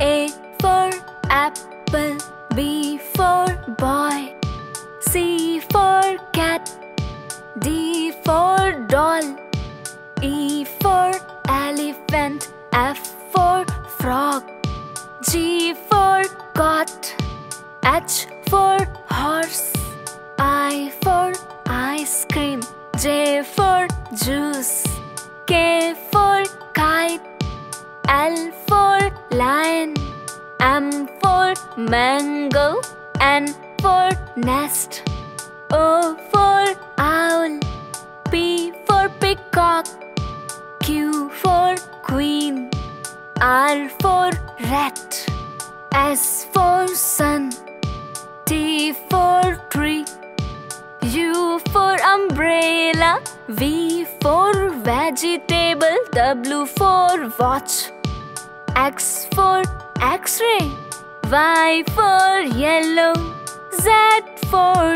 A for apple, B for boy, C for cat, D for doll, E for elephant, F for frog, G for goat, H for horse, I for ice cream, J for juice, K for kite, L for lion, M for mango, N for nest, O for owl, P for peacock, Q for queen, R for rat, S for sun, T for tree, U for umbrella, V for vegetable, W for watch, X for X-ray, Y for yellow, Z for